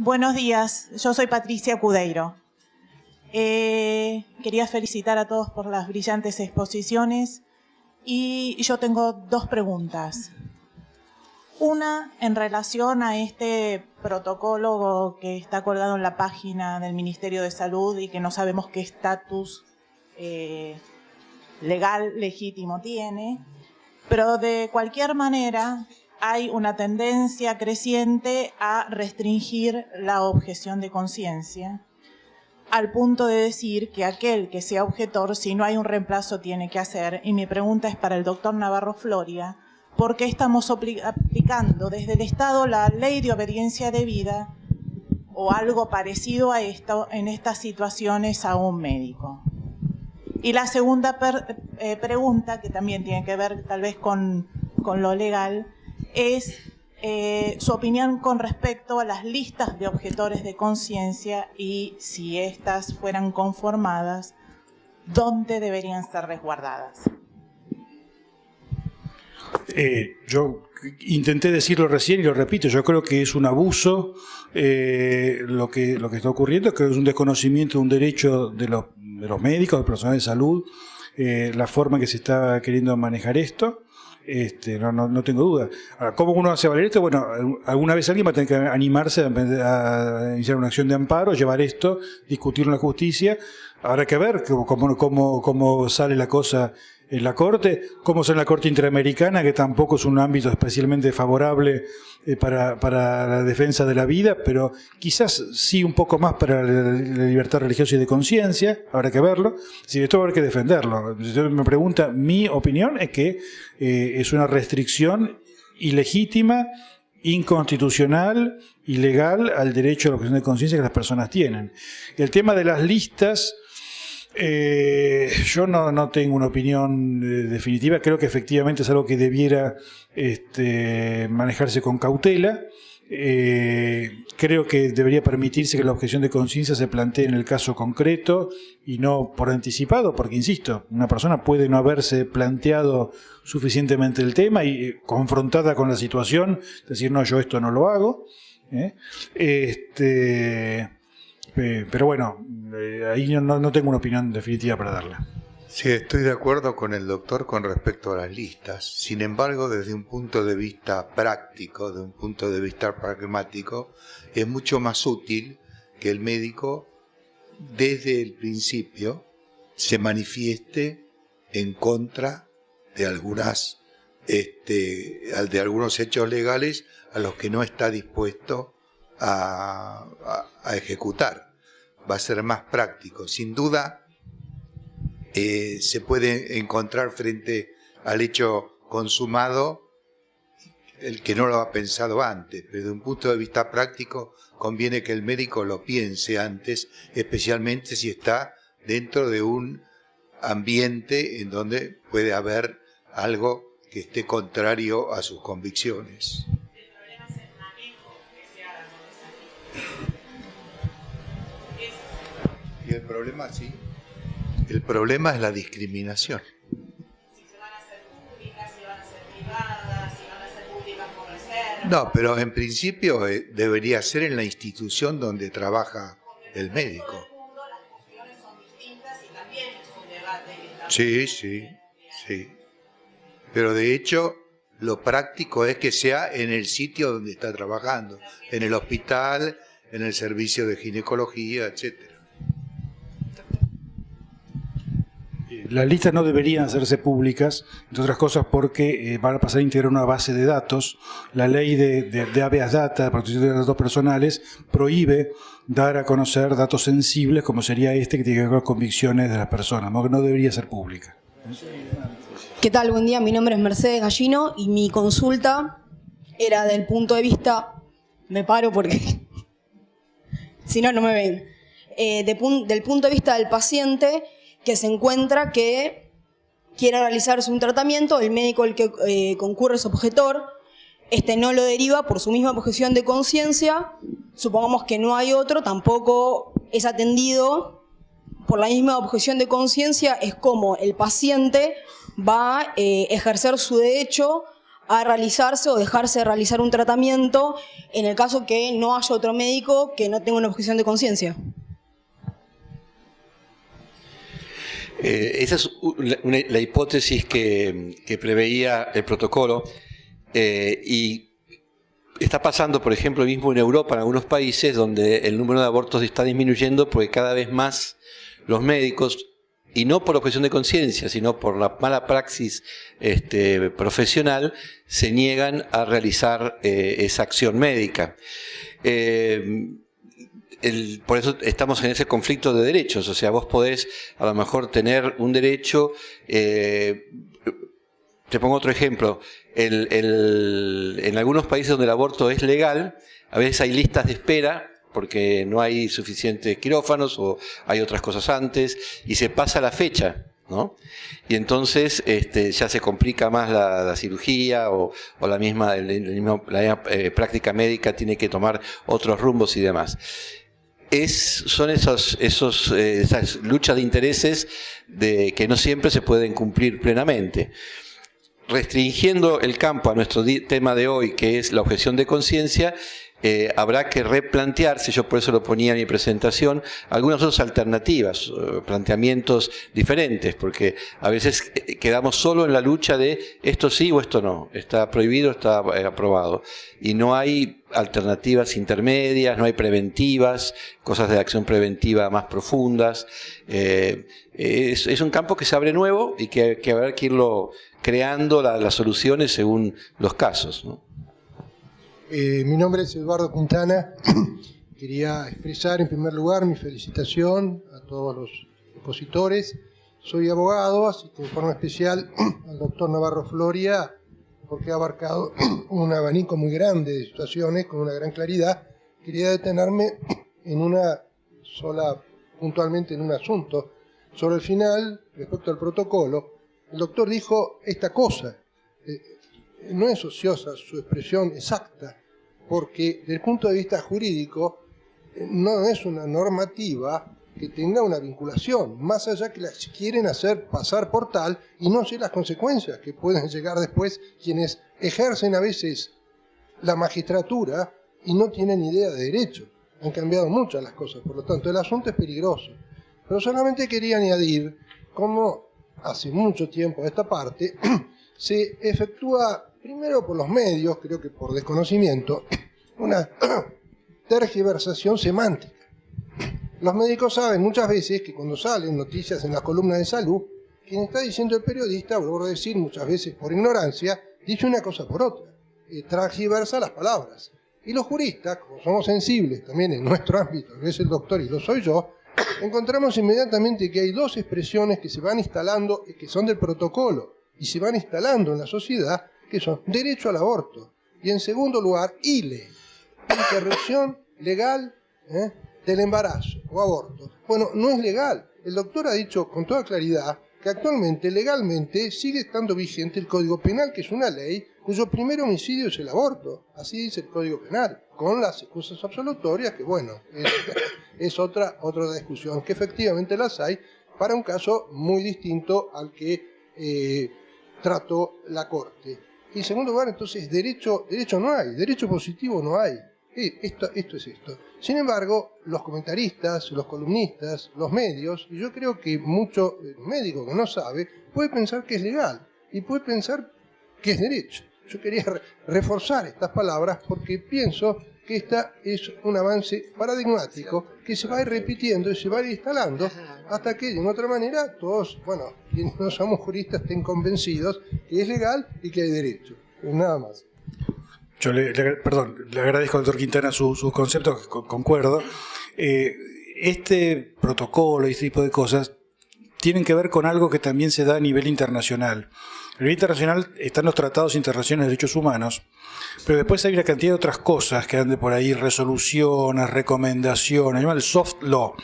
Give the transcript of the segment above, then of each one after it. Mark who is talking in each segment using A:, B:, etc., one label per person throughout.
A: Buenos días, yo soy Patricia Cudeiro. Quería felicitar a todos por las brillantes exposiciones y yo tengo dos preguntas. Una, en relación a este protocolo que está colgado en la página del Ministerio de Salud y que no sabemos qué estatus legal legítimo tiene, pero de cualquier manera hay una tendencia creciente a restringir la objeción de conciencia, al punto de decir que aquel que sea objetor, si no hay un reemplazo, tiene que hacer. Y mi pregunta es para el doctor Navarro Floria: ¿por qué estamos aplicando desde el Estado la ley de obediencia debida o algo parecido a esto en estas situaciones a un médico? Y la segunda pregunta, que también tiene que ver tal vez con lo legal, es su opinión con respecto a las listas de objetores de conciencia y, si éstas fueran conformadas, ¿dónde deberían ser resguardadas?
B: Yo intenté decirlo recién y lo repito, yo creo que es un abuso lo que está ocurriendo, que es un desconocimiento de un derecho de los médicos, del personal de salud, la forma en que se está queriendo manejar esto. No tengo duda. Ahora, ¿cómo uno hace valer esto? Bueno, alguna vez alguien va a tener que animarse a iniciar una acción de amparo, llevar esto, discutirlo en la justicia. Habrá que ver cómo sale la cosa en la Corte, cómo sale en la Corte Interamericana, que tampoco es un ámbito especialmente favorable para la defensa de la vida, pero quizás sí un poco más para la libertad religiosa y de conciencia. Habrá que verlo. Si esto habrá que defenderlo. Si usted me pregunta, mi opinión es que es una restricción ilegítima, inconstitucional, ilegal al derecho a la objeción de conciencia que las personas tienen. El tema de las listas, yo no tengo una opinión definitiva. Creo que efectivamente es algo que debiera manejarse con cautela. Creo que debería permitirse que la objeción de conciencia se plantee en el caso concreto y no por anticipado, porque, insisto, una persona puede no haberse planteado suficientemente el tema y confrontada con la situación, decir, no, yo esto no lo hago. Pero bueno, ahí no tengo una opinión definitiva para darle.
C: Sí, estoy de acuerdo con el doctor con respecto a las listas. Sin embargo, desde un punto de vista práctico, de un punto de vista pragmático, es mucho más útil que el médico desde el principio se manifieste en contra de algunos hechos legales a los que no está dispuesto a ejecutar. Va a ser más práctico. Sin duda, se puede encontrar frente al hecho consumado el que no lo ha pensado antes, pero desde un punto de vista práctico conviene que el médico lo piense antes, especialmente si está dentro de un ambiente en donde puede haber algo que esté contrario a sus convicciones. Y el problema, sí. El problema es la discriminación.
A: Si se van a hacer públicas, si van a ser privadas, si van a ser públicas por reserva.
C: No, pero en principio debería ser en la institución donde trabaja el médico.
A: En todo el mundo las cuestiones son distintas y también es un debate que está...
C: Sí. Pero de hecho, lo práctico es que sea en el sitio donde está trabajando, en el hospital, en el servicio de ginecología, etcétera.
B: Las listas no deberían hacerse públicas, entre otras cosas porque van a pasar a integrar una base de datos. La ley de habeas data, de protección de datos personales, prohíbe dar a conocer datos sensibles, como sería que tiene que ver con convicciones de las personas, que no debería ser pública.
D: ¿Qué tal? Buen día, mi nombre es Mercedes Gallino y mi consulta era del punto de vista... Me paro porque si no, no me ven. Del punto de vista del paciente que se encuentra que quiere realizarse un tratamiento, el médico al que concurre es objetor, no lo deriva por su misma objeción de conciencia, supongamos que no hay otro, tampoco es atendido por la misma objeción de conciencia, es como el paciente va a ejercer su derecho a realizarse o dejarse de realizar un tratamiento en el caso que no haya otro médico que no tenga una objeción de conciencia.
E: Esa es la hipótesis que preveía el protocolo y está pasando, por ejemplo, mismo en Europa, en algunos países donde el número de abortos está disminuyendo porque cada vez más los médicos, y no por objeción de conciencia, sino por la mala praxis profesional, se niegan a realizar esa acción médica. Por eso estamos en ese conflicto de derechos. O sea, vos podés a lo mejor tener un derecho. Te pongo otro ejemplo. En algunos países donde el aborto es legal, a veces hay listas de espera porque no hay suficientes quirófanos o hay otras cosas antes y se pasa la fecha, ¿no? Y entonces ya se complica más la cirugía o la misma práctica médica tiene que tomar otros rumbos y demás. Son esas luchas de intereses que no siempre se pueden cumplir plenamente. Restringiendo el campo a nuestro tema de hoy, que es la objeción de conciencia, habrá que replantearse, yo por eso lo ponía en mi presentación, algunas otras alternativas, planteamientos diferentes, porque a veces quedamos solo en la lucha de esto sí o esto no, está prohibido, está aprobado, y no hay alternativas intermedias, no hay preventivas, cosas de acción preventiva más profundas. Es un campo que se abre nuevo y que habrá que irlo creando las soluciones según los casos, ¿no?
F: Mi nombre es Eduardo Quintana. Quería expresar en primer lugar mi felicitación a todos los expositores. Soy abogado, así que de forma especial al doctor Navarro Floria, porque ha abarcado un abanico muy grande de situaciones con una gran claridad. Quería detenerme en una sola, puntualmente en un asunto. Sobre el final, respecto al protocolo, el doctor dijo esta cosa. No es ociosa su expresión exacta, porque desde el punto de vista jurídico no es una normativa que tenga una vinculación, más allá que las quieren hacer pasar por tal y no sé las consecuencias que pueden llegar después quienes ejercen a veces la magistratura y no tienen idea de derecho. Han cambiado muchas las cosas, por lo tanto el asunto es peligroso. Pero solamente quería añadir cómo hace mucho tiempo a esta parte se efectúa, primero por los medios, creo que por desconocimiento, una tergiversación semántica. Los médicos saben muchas veces que cuando salen noticias en las columnas de salud, quien está diciendo el periodista, vuelvo a decir muchas veces por ignorancia, dice una cosa por otra, tergiversa las palabras. Y los juristas, como somos sensibles también en nuestro ámbito, que es el doctor y lo soy yo, encontramos inmediatamente que hay dos expresiones que se van instalando, que son del protocolo, y se van instalando en la sociedad, que son derecho al aborto, y en segundo lugar, ILE, interrupción legal del embarazo o aborto. Bueno, no es legal. El doctor ha dicho con toda claridad que actualmente, legalmente, sigue estando vigente el Código Penal, que es una ley cuyo primer homicidio es el aborto. Así dice el Código Penal, con las excusas absolutorias, que bueno, es otra discusión, que efectivamente las hay, para un caso muy distinto al que trató la Corte. Y en segundo lugar, entonces, derecho no hay, derecho positivo no hay. Esto es esto. Sin embargo, los comentaristas, los columnistas, los medios, y yo creo que mucho médico que no sabe, puede pensar que es legal y puede pensar que es derecho. Yo quería reforzar estas palabras porque pienso que esta es un avance paradigmático que se va a ir repitiendo y se va a ir instalando hasta que, de una otra manera, todos, bueno, quienes no somos juristas estén convencidos que es legal y que hay derecho. Pues nada más.
B: Yo le agradezco al doctor Quintana sus conceptos, concuerdo. Este protocolo y este tipo de cosas tienen que ver con algo que también se da a nivel internacional. A nivel internacional están los tratados internacionales de derechos humanos, pero después hay una cantidad de otras cosas que andan por ahí, resoluciones, recomendaciones, el soft law,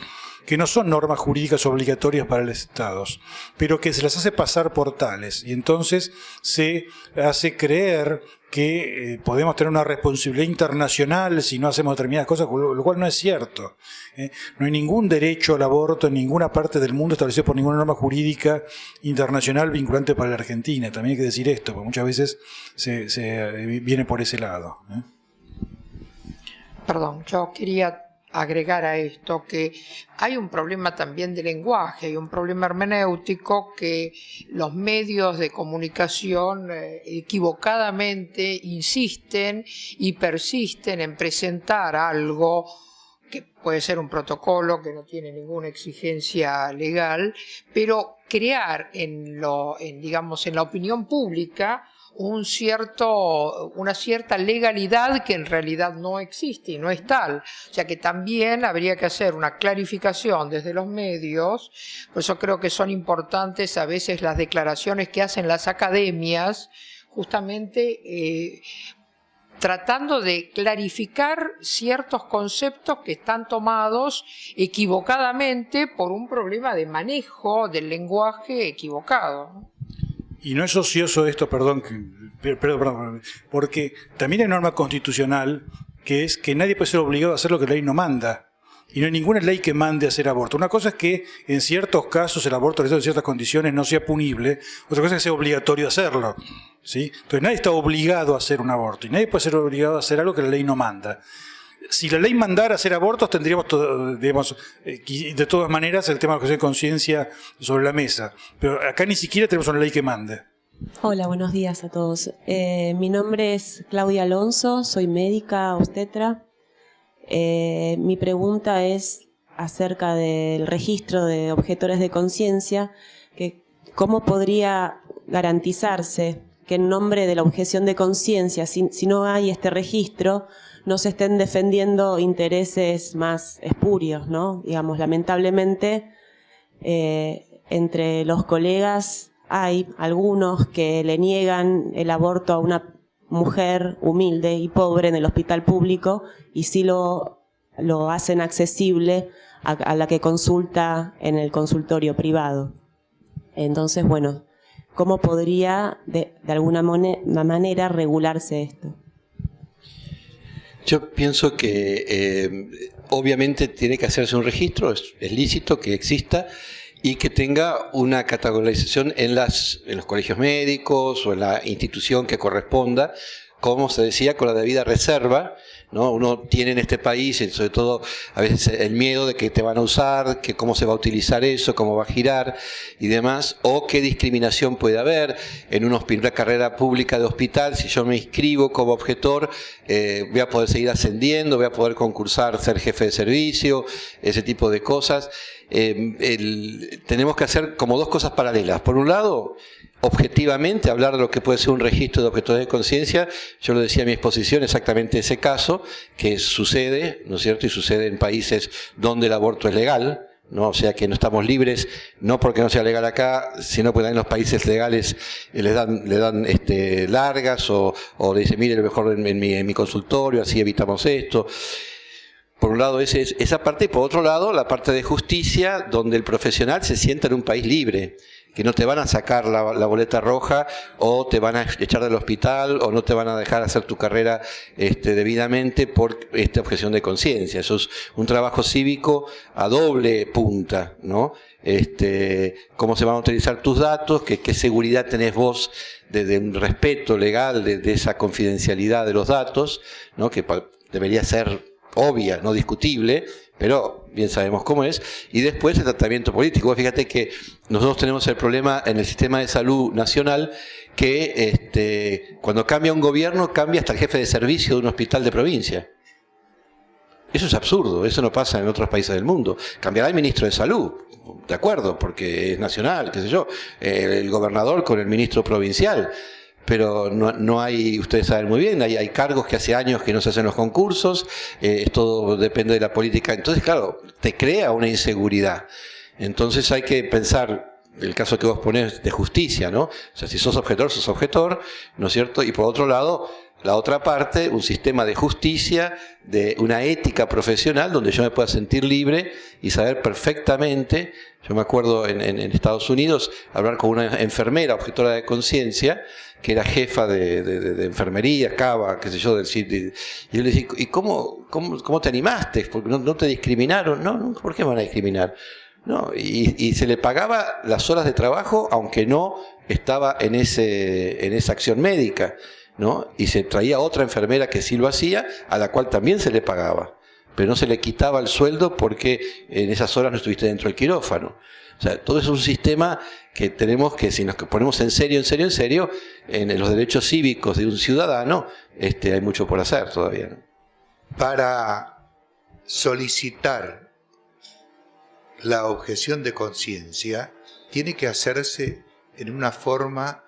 B: que no son normas jurídicas obligatorias para los estados, pero que se las hace pasar por tales, y entonces se hace creer que podemos tener una responsabilidad internacional si no hacemos determinadas cosas, lo cual no es cierto. No hay ningún derecho al aborto en ninguna parte del mundo establecido por ninguna norma jurídica internacional vinculante para la Argentina. También hay que decir esto, porque muchas veces se viene por ese lado.
G: Perdón, yo quería agregar a esto que hay un problema también de lenguaje, hay un problema hermenéutico que los medios de comunicación equivocadamente insisten y persisten en presentar algo que puede ser un protocolo que no tiene ninguna exigencia legal, pero crear digamos, en la opinión pública una cierta legalidad que en realidad no existe y no es tal. O sea que también habría que hacer una clarificación desde los medios. Por eso creo que son importantes a veces las declaraciones que hacen las academias, justamente tratando de clarificar ciertos conceptos que están tomados equivocadamente por un problema de manejo del lenguaje equivocado.
B: Y no es ocioso esto, perdón, porque también hay norma constitucional que es que nadie puede ser obligado a hacer lo que la ley no manda. Y no hay ninguna ley que mande a hacer aborto. Una cosa es que en ciertos casos el aborto realizado en ciertas condiciones no sea punible, otra cosa es que sea obligatorio hacerlo, ¿sí? Entonces nadie está obligado a hacer un aborto y nadie puede ser obligado a hacer algo que la ley no manda. Si la ley mandara a hacer abortos, tendríamos, digamos, de todas maneras el tema de la objeción de conciencia sobre la mesa. Pero acá ni siquiera tenemos una ley que mande.
H: Hola, buenos días a todos. Mi nombre es Claudia Alonso, soy médica obstetra. Mi pregunta es acerca del registro de objetores de conciencia, que cómo podría garantizarse que en nombre de la objeción de conciencia, si no hay este registro, no se estén defendiendo intereses más espurios, ¿no? Digamos, lamentablemente, entre los colegas hay algunos que le niegan el aborto a una mujer humilde y pobre en el hospital público y sí lo hacen accesible a la que consulta en el consultorio privado. Entonces, bueno, ¿cómo podría de alguna manera regularse esto?
E: Yo pienso que obviamente tiene que hacerse un registro, es lícito que exista y que tenga una categorización en los colegios médicos o en la institución que corresponda, como se decía, con la debida reserva, ¿no? Uno tiene en este país, sobre todo a veces el miedo de que te van a usar, que cómo se va a utilizar eso, cómo va a girar y demás, o qué discriminación puede haber en una carrera pública de hospital. Si yo me inscribo como objetor, voy a poder seguir ascendiendo, voy a poder concursar, ser jefe de servicio, ese tipo de cosas. Tenemos que hacer como dos cosas paralelas. Por un lado, objetivamente hablar de lo que puede ser un registro de objetores de conciencia. Yo lo decía en mi exposición, exactamente ese caso, que sucede, ¿no es cierto? Y sucede en países donde el aborto es legal, ¿no? O sea que no estamos libres, no porque no sea legal acá, sino porque en los países legales le dan largas o le dicen, mire, mejor en mi consultorio, así evitamos esto. Por un lado esa parte, y por otro lado la parte de justicia, donde el profesional se sienta en un país libre, que no te van a sacar la boleta roja o te van a echar del hospital o no te van a dejar hacer tu carrera debidamente por esta objeción de conciencia. Eso es un trabajo cívico a doble punta, ¿no? Cómo se van a utilizar tus datos, qué seguridad tenés vos de un respeto legal de esa confidencialidad de los datos, ¿no? Que debería ser obvia, no discutible, pero bien sabemos cómo es. Y después el tratamiento político. Fíjate que nosotros tenemos el problema en el sistema de salud nacional que cuando cambia un gobierno, cambia hasta el jefe de servicio de un hospital de provincia. Eso es absurdo, eso no pasa en otros países del mundo. Cambiará el ministro de salud, de acuerdo, porque es nacional, qué sé yo, el gobernador con el ministro provincial. Pero no hay, ustedes saben muy bien, hay cargos que hace años que no se hacen los concursos, todo depende de la política. Entonces, claro, te crea una inseguridad. Entonces hay que pensar, el caso que vos ponés de justicia, ¿no? O sea, si sos objetor, ¿no es cierto? Y por otro lado, la otra parte, un sistema de justicia, de una ética profesional donde yo me pueda sentir libre y saber perfectamente. Yo me acuerdo en Estados Unidos hablar con una enfermera objetora de conciencia que era jefa de enfermería, cava, qué sé yo, del sitio. Y yo le decía, ¿y cómo te animaste? Porque no te discriminaron. No, ¿por qué me van a discriminar? No, y se le pagaba las horas de trabajo aunque no estaba en esa acción médica, ¿no? Y se traía otra enfermera que sí lo hacía, a la cual también se le pagaba, pero no se le quitaba el sueldo porque en esas horas no estuviste dentro del quirófano. O sea, todo es un sistema que tenemos que, si nos ponemos en serio, en los derechos cívicos de un ciudadano, hay mucho por hacer todavía, ¿no?
C: Para solicitar la objeción de conciencia, tiene que hacerse en una forma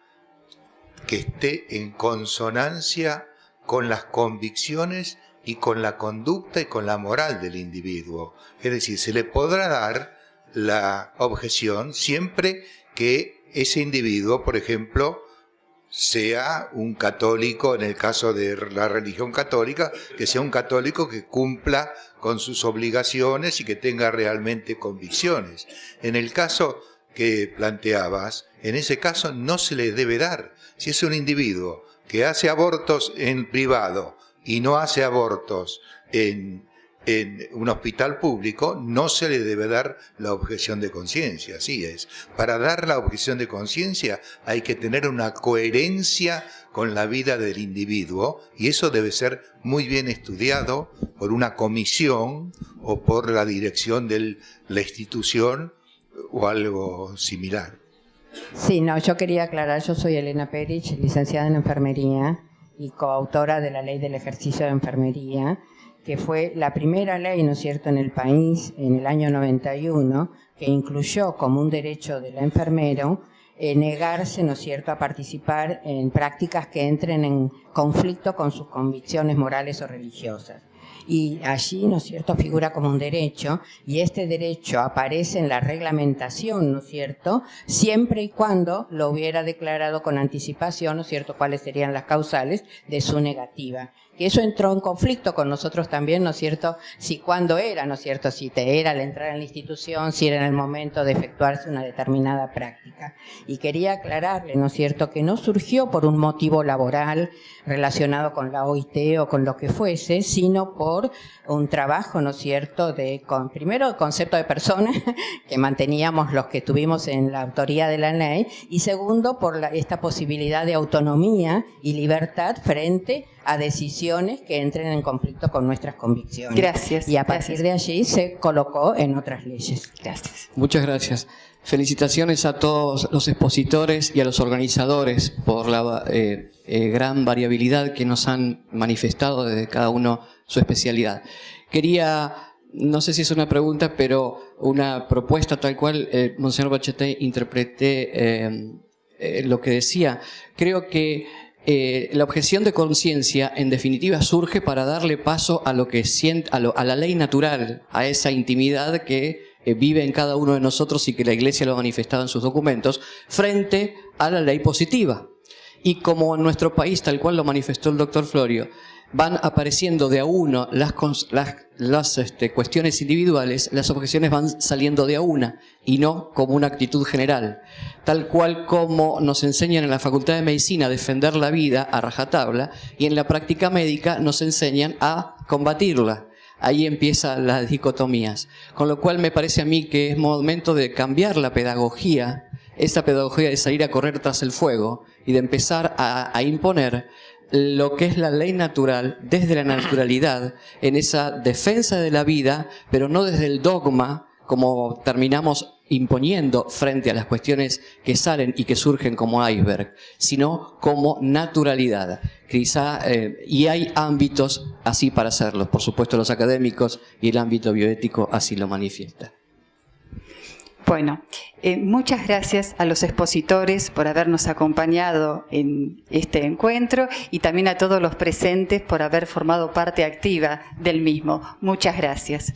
C: que esté en consonancia con las convicciones y con la conducta y con la moral del individuo. Es decir, se le podrá dar la objeción siempre que ese individuo, por ejemplo, sea un católico, en el caso de la religión católica, que sea un católico que cumpla con sus obligaciones y que tenga realmente convicciones. En el caso que planteabas, en ese caso no se le debe dar. Si es un individuo que hace abortos en privado y no hace abortos en un hospital público, no se le debe dar la objeción de conciencia. Así es. Para dar la objeción de conciencia hay que tener una coherencia con la vida del individuo, y eso debe ser muy bien estudiado por una comisión o por la dirección de la institución o algo similar.
I: Sí, no, yo quería aclarar, yo soy Elena Perich, licenciada en enfermería y coautora de la Ley del Ejercicio de Enfermería, que fue la primera ley, ¿no es cierto?, en el país en el año 91, que incluyó como un derecho del enfermero negarse, ¿no es cierto?, a participar en prácticas que entren en conflicto con sus convicciones morales o religiosas. Y allí, ¿no es cierto?, figura como un derecho, y este derecho aparece en la reglamentación, ¿no es cierto?, siempre y cuando lo hubiera declarado con anticipación, ¿no es cierto?, cuáles serían las causales de su negativa. Y eso entró en conflicto con nosotros también, ¿no es cierto?, si cuándo era, ¿no es cierto?, si te era al entrar en la institución, si era en el momento de efectuarse una determinada práctica. Y quería aclararle, ¿no es cierto?, que no surgió por un motivo laboral relacionado con la OIT o con lo que fuese, sino por un trabajo, ¿no es cierto?, primero el concepto de persona que manteníamos los que estuvimos en la autoría de la ley, y segundo por esta posibilidad de autonomía y libertad frente a decisiones que entren en conflicto con nuestras convicciones.
J: Gracias.
I: Y a partir de allí se colocó en otras leyes.
J: Gracias.
K: Muchas gracias. Felicitaciones a todos los expositores y a los organizadores por la gran variabilidad que nos han manifestado desde cada uno su especialidad. Quería, no sé si es una pregunta, pero una propuesta tal cual, Monseñor Bacheté, interpreté lo que decía. Creo que la objeción de conciencia, en definitiva, surge para darle paso a lo que siente, a la ley natural, a esa intimidad que vive en cada uno de nosotros y que la Iglesia lo ha manifestado en sus documentos, frente a la ley positiva. Y como en nuestro país, tal cual lo manifestó el doctor Florio, van apareciendo de a uno las cuestiones individuales, las objeciones van saliendo de a una y no como una actitud general. Tal cual como nos enseñan en la Facultad de Medicina a defender la vida a rajatabla, y en la práctica médica nos enseñan a combatirla. Ahí empiezan las dicotomías. Con lo cual me parece a mí que es momento de cambiar la pedagogía, esa pedagogía de salir a correr tras el fuego y de empezar a imponer lo que es la ley natural desde la naturalidad, en esa defensa de la vida, pero no desde el dogma, como terminamos imponiendo frente a las cuestiones que salen y que surgen como iceberg, sino como naturalidad. Quizá, y hay ámbitos así para hacerlo, por supuesto los académicos y el ámbito bioético así lo manifiesta.
J: Bueno, muchas gracias a los expositores por habernos acompañado en este encuentro y también a todos los presentes por haber formado parte activa del mismo. Muchas gracias.